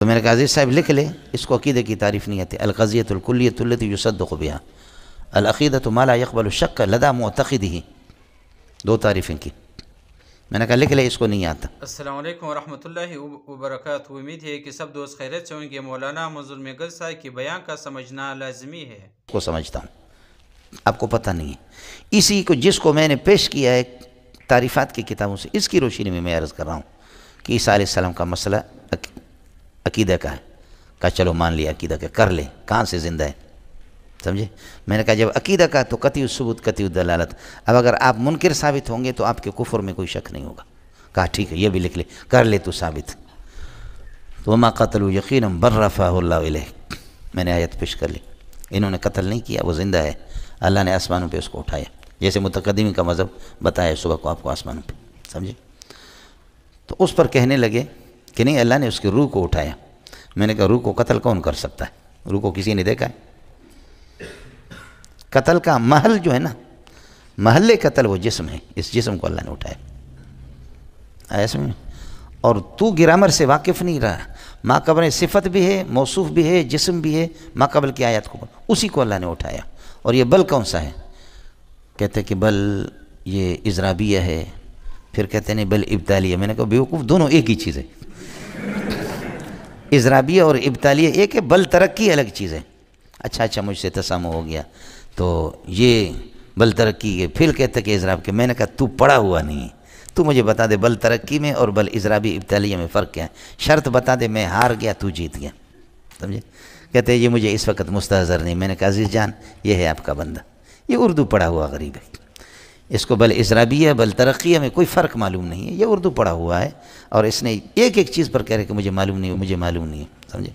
تو میں نے کہا عزیز صاحب لکھ لے، اس کو عقیدے کی تعریف نہیں آتی، القضیۃ الکلیۃ التی یصدق بها العقیدۃ ما لا يقبل الشک لدى معتقدہ، 2 تعریفیں کی. میں نے کہا لکھ لے، اس کو نہیں آتا. السلام علیکم ورحمۃ اللہ وبرکاتہ. امید ہے کہ سب دوست خیریت سے ہوں گے. مولانا مظلوم گل صاحب کی بیان کا سمجھنا لازمی ہے. کو سمجھتا ہوں، آپ کو پتہ نہیں ہے. اسی کو جس کو میں نے پیش کیا ہے تعریفات کی کتابوں سے، اس کی روشنی میں عرض کر رہا ہوں کہ عیسیٰ علیہ السلام کا مسئلہ عقیدہ کا ہے. کہا چلو مان لیا عقیدہ کا، کر لے، کہاں سے زندہ ہے، سمجھے. میں نے کہا جب عقیدہ کا تو قطعی الثبوت قطعی الدلالت. اب اگر آپ منکر ثابت ہوں گے تو آپ کے کفر میں کوئی شک نہیں ہوگا. کہا ٹھیک ہے، یہ بھی لکھ لے، کر لے تو ثابت. تو وما قتلوا یقینا بل رفعہ اللہ الیہ، میں نے آیت پیش کر لی. انہوں نے قتل نہیں کیا، وہ زندہ ہے، اللہ نے آسمانوں پہ اس کو اٹھایا، جیسے متقدمین کا مذہب بتایا صبح کو آپ کو آسمانوں پہ، سمجھے. تو اس پر کہنے لگے کہ نہیں اللہ نے اس کی روح کو اٹھایا. میں نے کہا روح کو قتل کون کر سکتا ہے؟ روح کو کسی نے دیکھا ہے؟ قتل کا محل جو ہے نا، محل قتل وہ جسم ہے، اس جسم کو اللہ نے اٹھایا. آیا سمجھ؟ اور تو گرامر سے واقف نہیں رہا. ما قبل صفت بھی ہے، موصوف بھی ہے، جسم بھی ہے، ما قبل کی آیات کو اسی کو اللہ نے اٹھایا. اور یہ بل کون سا ہے؟ کہتے کہ بل یہ اضرابیہ ہے، پھر کہتے ہیں بل ابتالیہ. میں نے کہا بیوقوف، دونوں ایک ہی چیز ہے. اضرابیہ اور ابتالیہ ایک ہے، بل ترقی الگ چیز ہے. اچھا مجھ سے تسامح ہو گیا. تو یہ بل ترقی ہے، پھر کہتے کہ اضراب کے. میں نے کہا تو پڑھا ہوا نہیں، تو مجھے بتا دے بل ترقی میں اور بل اضرابی ابتالیہ میں فرق کیا ہے. شرط بتا دے، میں ہار گیا تو جیت گیا، سمجھے. کہتے ہیں یہ مجھے اس وقت مستحضر نہیں. میں نے کہا عزیز جان یہ ہے آپ کا بندہ، یہ اردو پڑھا ہوا غریب ہے، اس کو بل اضرابیہ بل ترقیہ میں کوئی فرق معلوم نہیں ہے. یہ اردو پڑھا ہوا ہے اور اس نے ایک چیز پر کہہ رہے کہ مجھے معلوم نہیں ہے، مجھے معلوم نہیں ہے، سمجھے.